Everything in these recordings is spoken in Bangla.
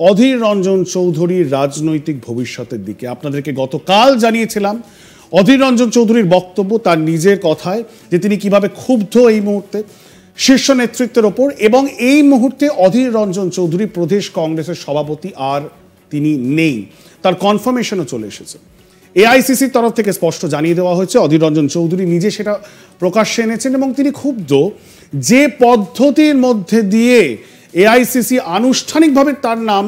অধীর রঞ্জন চৌধুরীর রাজনৈতিক ভবিষ্যতের দিকে। আপনাদেরকে গতকাল জানিয়েছিলাম অধীর রঞ্জন চৌধুরীর বক্তব্য, তার নিজের কথায়, যে তিনি কিভাবে ক্ষুব্ধ এই মুহূর্তে শীর্ষ নেতৃত্বের ওপর, এবং এই মুহূর্তে অধীর রঞ্জন চৌধুরী প্রদেশ কংগ্রেসের সভাপতি আর তিনি নেই, তার কনফার্মেশনও চলে এসেছে। এআইসিসির তরফ থেকে স্পষ্ট জানিয়ে দেওয়া হয়েছে, অধীর রঞ্জন চৌধুরী নিজে সেটা প্রকাশ্যে এনেছেন এবং তিনি ক্ষুব্ধ যে পদ্ধতির মধ্যে দিয়ে এআইসিসি আনুষ্ঠানিকভাবে তার নাম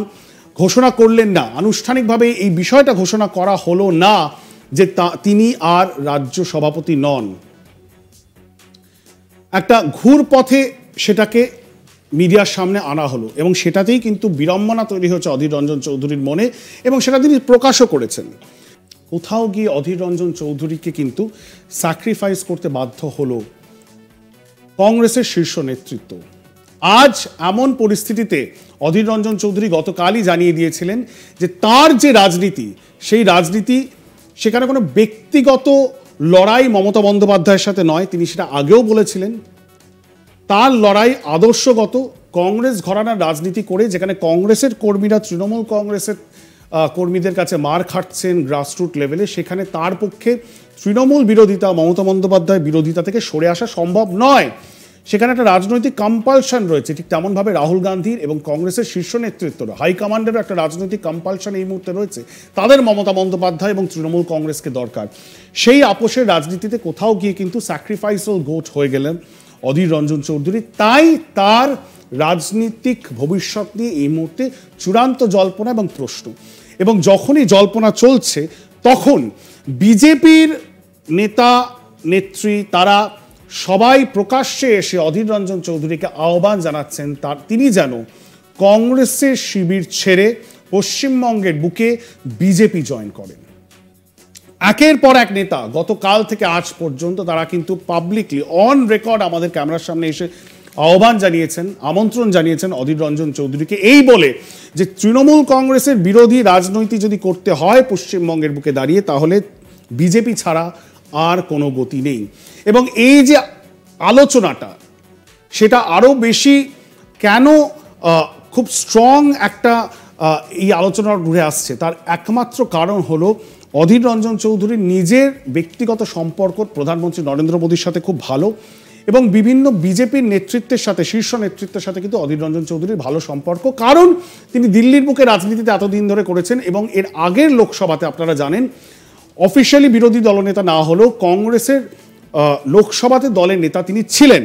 ঘোষণা করলেন না, আনুষ্ঠানিকভাবে এই বিষয়টা ঘোষণা করা হলো না যে তিনি আর রাজ্য সভাপতি নন। একটা ঘুর পথে সেটাকে মিডিয়ার সামনে আনা হলো এবং সেটাতেই কিন্তু বিড়ম্বনা তৈরি হয়েছে অধীর রঞ্জন চৌধুরীর মনে, এবং সেটা তিনি প্রকাশও করেছেন। কোথাও গিয়ে অধীর রঞ্জন চৌধুরীকে কিন্তু স্যাক্রিফাইস করতে বাধ্য হলো কংগ্রেসের শীর্ষ নেতৃত্ব। আজ এমন পরিস্থিতিতে অধীর রঞ্জন চৌধুরী গতকালই জানিয়ে দিয়েছিলেন যে তার যে রাজনীতি, সেই রাজনীতি সেখানে কোনো ব্যক্তিগত লড়াই মমতা বন্দ্যোপাধ্যায়ের সাথে নয়, তিনি সেটা আগেও বলেছিলেন। তার লড়াই আদর্শগত, কংগ্রেস ঘরানার রাজনীতি করে, যেখানে কংগ্রেসের কর্মীরা তৃণমূল কংগ্রেসের কর্মীদের কাছে মার খাটছেন গ্রাসরুট লেভেলে, সেখানে তার পক্ষে তৃণমূল বিরোধিতা, মমতা বন্দ্যোপাধ্যায় বিরোধিতা থেকে সরে আসা সম্ভব নয়। সেখানে একটা রাজনৈতিক কম্পালশন রয়েছে, ঠিক তেমনভাবে রাহুল গান্ধীর এবং কংগ্রেসের শীর্ষ নেতৃত্ব হাইকমান্ডেরও একটা রাজনৈতিক কম্পালশন এই মুহূর্তে রয়েছে। তাদের মমতা বন্দ্যোপাধ্যায় এবং তৃণমূল কংগ্রেসকে দরকার। সেই আপোষের রাজনীতিতে কোথাও গিয়ে কিন্তু স্যাক্রিফাইসাল গোট হয়ে গেলেন অধীর রঞ্জন চৌধুরী। তাই তার রাজনীতিক ভবিষ্যৎ নিয়ে এই মুহূর্তে চূড়ান্ত জল্পনা এবং প্রশ্ন। এবং যখনই জল্পনা চলছে, তখন বিজেপির নেতা নেত্রী তারা সবাই প্রকাশ্যে এসে অধীর রঞ্জন চৌধুরীকে আহ্বান জানাচ্ছেন তিনি যেন কংগ্রেসের শিবির ছেড়ে পশ্চিমবঙ্গের বুকে বিজেপি জয়েন করেন। একের পর এক নেতা গতকাল থেকে আজ পর্যন্ত তারা কিন্তু পাবলিকলি অন রেকর্ড আমাদের ক্যামেরার সামনে এসে আহ্বান জানিয়েছেন, আমন্ত্রণ জানিয়েছেন অধীর রঞ্জন চৌধুরীকে, এই বলে যে তৃণমূল কংগ্রেসের বিরোধী রাজনীতি যদি করতে হয় পশ্চিমবঙ্গের বুকে দাঁড়িয়ে, তাহলে বিজেপি ছাড়া আর কোনো গতি নেই। এবং এই যে আলোচনাটা, সেটা আরও বেশি কেন খুব স্ট্রং একটা এই আলোচনা ঘুরে আসছে, তার একমাত্র কারণ হলো অধীর রঞ্জন চৌধুরীর নিজের ব্যক্তিগত সম্পর্ক প্রধানমন্ত্রী নরেন্দ্র মোদীর সাথে খুব ভালো, এবং বিভিন্ন বিজেপির নেতৃত্বের সাথে, শীর্ষ নেতৃত্বের সাথে কিন্তু অধীর রঞ্জন চৌধুরীর ভালো সম্পর্ক, কারণ তিনি দিল্লির বুকে রাজনীতিতে এতদিন ধরে করেছেন। এবং এর আগের লোকসভাতে আপনারা জানেন অফিসিয়ালি বিরোধী দলনেতা না হলেও কংগ্রেসের লোকসভাতে দলের নেতা তিনি ছিলেন।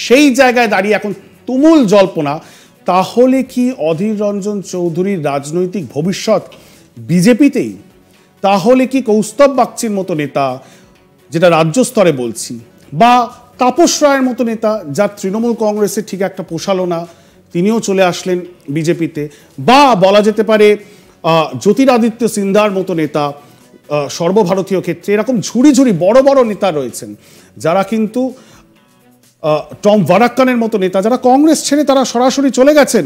সেই জায়গায় দাঁড়িয়ে এখন তুমুল জল্পনা, তাহলে কি অধীর রঞ্জন চৌধুরীর রাজনৈতিক ভবিষ্যৎ বিজেপিতেই? তাহলে কি কৌস্তব বাগচির মতো নেতা, যেটা রাজ্য স্তরে বলছি, বা তাপস রায়ের মতো নেতা, যার তৃণমূল কংগ্রেসের ঠিক একটা পোষালো না, তিনিও চলে আসলেন বিজেপিতে, বা বলা যেতে পারে জ্যোতিরাদিত্য সিন্ধার মতো নেতা সর্বভারতীয় ক্ষেত্রে, এরকম ঝুড়ি ঝুড়ি বড় বড় নেতা রয়েছেন যারা কিন্তু টম ভারাক্কানের মতো নেতা, যারা কংগ্রেস ছেড়ে তারা সরাসরি চলে গেছেন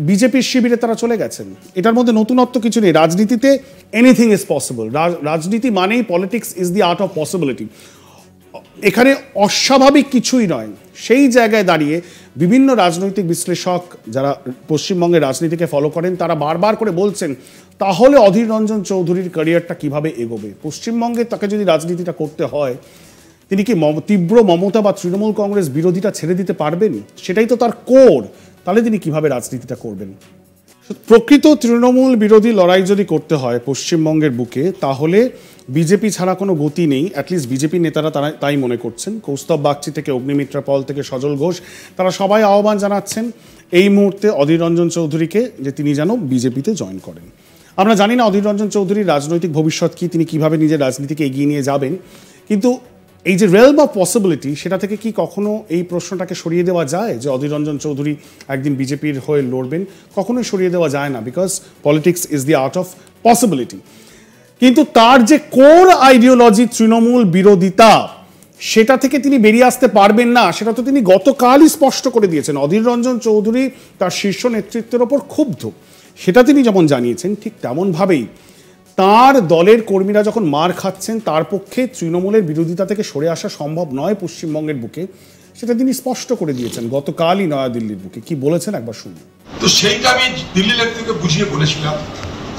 বিজেপির শিবিরে, তারা চলে গেছেন। এটার মধ্যে নতুনত্ব কিছু নেই। রাজনীতিতে এনিথিং ইজ পসিবল। রাজনীতি মানেই politics is the art of possibility. এখানে অস্বাভাবিক কিছুই নয়। সেই জায়গায় দাঁড়িয়ে বিভিন্ন রাজনৈতিক বিশ্লেষক যারা পশ্চিমবঙ্গের রাজনীতিকে ফলো করেন, তারা বারবার করে বলছেন, তাহলে অধীর রঞ্জন চৌধুরীর ক্যারিয়ারটা কিভাবে এগোবে? পশ্চিমবঙ্গে তাকে যদি রাজনীতিটা করতে হয়, তিনি কি তীব্র মমতা বা তৃণমূল কংগ্রেস বিরোধিতা ছেড়ে দিতে পারবেন? সেটাই তো তার কোর। তাহলে তিনি কিভাবে রাজনীতিটা করবেন? প্রকৃত তৃণমূল বিরোধী লড়াই যদি করতে হয় পশ্চিমবঙ্গের বুকে, তাহলে বিজেপি ছাড়া কোনো গতি নেই। অ্যাটলিস্ট বিজেপি নেতারা তাই মনে করছেন। কৌস্তব বাগচি থেকে অগ্নিমিত্রা পল থেকে সজল ঘোষ, তারা সবাই আহ্বান জানাচ্ছেন এই মুহূর্তে অধীর রঞ্জন চৌধুরীকে যে তিনি যেন বিজেপিতে জয়েন করেন। আমরা জানি না অধীর রঞ্জন চৌধুরীর রাজনৈতিক ভবিষ্যৎ কি, তিনি কিভাবে নিজের রাজনীতিকে এগিয়ে নিয়ে যাবেন, কিন্তু এই যে রেলম অফ পসিবিলিটি, সেটা থেকে কি কখনো এই প্রশ্নটাকে সরিয়ে দেওয়া যায় যে অধীর রঞ্জন চৌধুরী একদিন বিজেপির হয়ে লড়বেন? কখনোই সরিয়ে দেওয়া যায় না, because politics is the art of possibility. কিন্তু তার যে কোর আইডিওলজি তৃণমূল বিরোধিতা, সেটা থেকে তিনি বেরিয়ে আসতে পারবেন না, সেটা তো তিনি গতকালই স্পষ্ট করে দিয়েছেন। অধীর রঞ্জন চৌধুরী তার শীর্ষ নেতৃত্বের ওপর ক্ষুব্ধ, সেটা তিনি যেমন জানিয়েছেন, ঠিক তেমনভাবেই তার দলের কর্মীরা যখন মার খাচ্ছেন, তার পক্ষে তৃণমূলের বিরোধিতা থেকে সরে আসা সম্ভব নয় পশ্চিমবঙ্গের বুকে, সেটা তিনি স্পষ্ট করে দিয়েছেন গতকালই নয়াদিল্লির বুকে। কি বলেছেন একবার শুনুন। তো সেইটা আমি দিল্লি থেকে বুঝিয়ে বলেছিলাম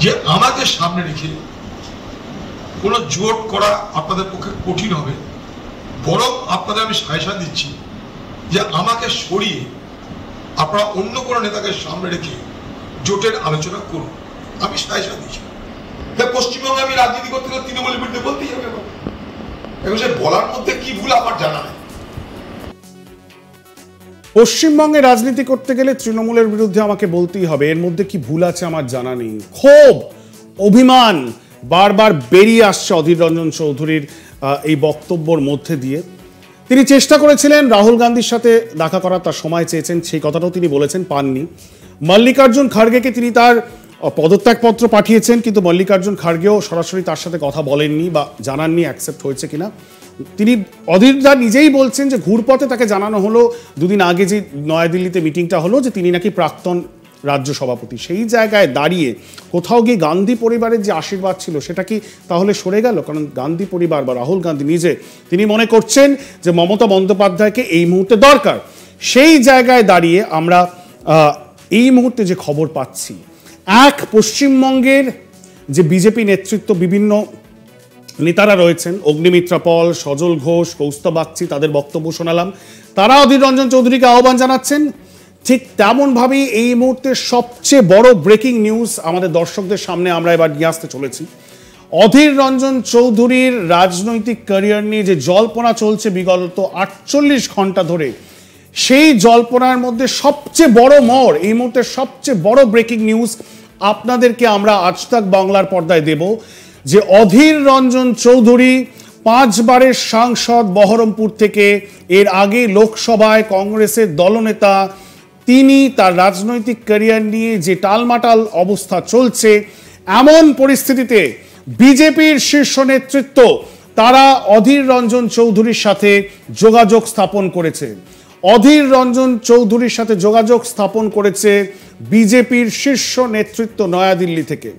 যে আমাদের সামনে রেখে কোনো জোট করা আপনাদের পক্ষে কঠিন হবে, বরং আপনাদের আমি সাজেশন দিচ্ছি যে আমাকে সরিয়ে আপনারা অন্য কোনো নেতাকে সামনে রেখে জোটের আলোচনা করুন। আমি সাজেশন দিচ্ছি। পশ্চিমবঙ্গে আমি রাজনীতি করতে গেলে তৃণমূলের বিরুদ্ধে বলতেই হবে, এবং সে বলার মধ্যে কি ভুল আমার জানা নেই। পশ্চিমবঙ্গে রাজনীতি করতে গেলে তৃণমূলের বিরুদ্ধে আমাকে বলতেই হবে, এর মধ্যে কি ভুল আছে আমার জানা নেই। ক্ষোভ, অভিমান বারবার বেরিয়ে আসছে অধীর রঞ্জন চৌধুরীর এই বক্তব্যের মধ্যে দিয়ে। তিনি চেষ্টা করেছিলেন রাহুল গান্ধীর সাথে দেখা করার, তার সময় চেয়েছেন, সেই কথাটাও তিনি বলেছেন, পাননি। মল্লিকার্জুন খাড়গেকে তিনি তার পদত্যাগপত্র পাঠিয়েছেন, কিন্তু মল্লিকার্জুন খাড়গেও সরাসরি তার সাথে কথা বলেননি বা জানাননি অ্যাকসেপ্ট হয়েছে কিনা। তিনি অধীরদা নিজেই বলছেন যে ঘুরপথে তাকে জানানো হলো দুদিন আগে যে নয়াদিল্লিতে মিটিংটা হলো যে তিনি নাকি প্রাক্তন রাজ্য সভাপতি। সেই জায়গায় দাঁড়িয়ে কোথাও গিয়ে গান্ধী পরিবারের যে আশীর্বাদ ছিল সেটা কি তাহলে সরে গেল? কারণ গান্ধী পরিবার বা রাহুল গান্ধী নিজে তিনি মনে করছেন যে মমতা বন্দ্যোপাধ্যায়কে এই মুহূর্তে দরকার। সেই জায়গায় দাঁড়িয়ে আমরা এই মুহূর্তে যে খবর পাচ্ছি, এক পশ্চিমবঙ্গের যে বিজেপি নেতৃত্ব, বিভিন্ন নেতারা রয়েছেন, অগ্নিমিত্রা পল, সজল ঘোষ, কৌস্তব বাগচি, তাদের বক্তব্য শোনালাম, তারা অধীর রঞ্জন চৌধুরীকে আহ্বান জানাচ্ছেন। ঠিক তেমনভাবেই এই মুহূর্তে সবচেয়ে বড় ব্রেকিং নিউজ আমাদের দর্শকদের সামনে আমরা এবার নিয়ে আসতে চলেছি। অধীর রঞ্জন চৌধুরীর রাজনৈতিক ক্যারিয়ার নিয়ে যে জল্পনা চলছে বিগত 48 ঘন্টা ধরে, সেই জল্পনার মধ্যে সবচেয়ে বড় মোড়, এই মুহূর্তে সবচেয়ে বড় ব্রেকিং নিউজ আপনাদেরকে আমরা আজ তাক বাংলার পর্দায় দেব যে অধীর রঞ্জন চৌধুরী 5 বারের সাংসদ বহরমপুর থেকে, এর আগে লোকসভায় কংগ্রেসের দলনেতা, তিনি তার রাজনৈতিক ক্যারিয়ার নিয়ে যে টালমাটাল অবস্থা চলছে, এমন পরিস্থিতিতে বিজেপির শীর্ষ নেতৃত্ব তারা অধীর রঞ্জন চৌধুরীর সাথে যোগাযোগ স্থাপন করেছে। অধীর রঞ্জন চৌধুরীর সাথে যোগাযোগ স্থাপন করেছে বিজেপির শীর্ষ নেতৃত্ব নয়াদিল্লি থেকে।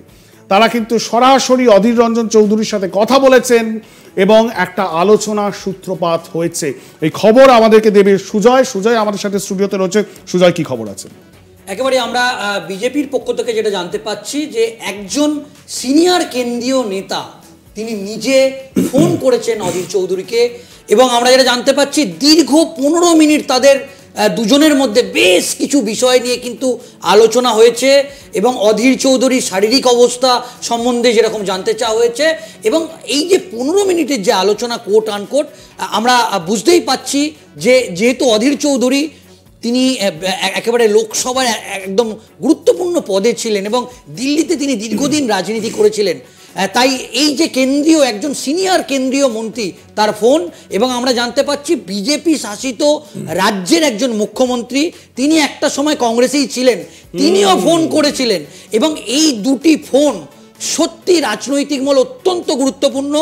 তারা কিন্তু সরাসরি অধীর রঞ্জন চৌধুরীর সাথে কথা বলেছেন এবং একটা আলোচনার সূত্রপাত হয়েছে। এই খবর আমাদেরকে দেবে সুজয়। সুজয় আমাদের সাথে স্টুডিওতে রয়েছে। সুজয়, কি খবর আছে? একেবারে আমরা বিজেপির পক্ষ থেকে যেটা জানতে পাচ্ছি যে একজন সিনিয়র কেন্দ্রীয় নেতা তিনি নিজে ফোন করেছেন অধীর চৌধুরীকে, এবং আমরা যেটা জানতে পাচ্ছি দীর্ঘ 15 মিনিট তাদের দুজনের মধ্যে বেশ কিছু বিষয় নিয়ে কিন্তু আলোচনা হয়েছে, এবং অধীর চৌধুরীর শারীরিক অবস্থা সম্বন্ধে যেরকম জানতে চাওয়া হয়েছে। এবং এই যে 15 মিনিটের যে আলোচনা, কোট আনকোট, আমরা বুঝতেই পাচ্ছি যে যেহেতু অধীর চৌধুরী তিনি একেবারে লোকসভায় একদম গুরুত্বপূর্ণ পদে ছিলেন এবং দিল্লিতে তিনি দীর্ঘদিন রাজনীতি করেছিলেন, তাই এই যে কেন্দ্রীয় একজন সিনিয়র কেন্দ্রীয় মন্ত্রী তার ফোন, এবং আমরা জানতে পাচ্ছি বিজেপি শাসিত রাজ্যের একজন মুখ্যমন্ত্রী, তিনি একটা সময় কংগ্রেসেই ছিলেন, তিনিও ফোন করেছিলেন। এবং এই দুটি ফোন সত্যি রাজনৈতিক মহলে অত্যন্ত গুরুত্বপূর্ণ।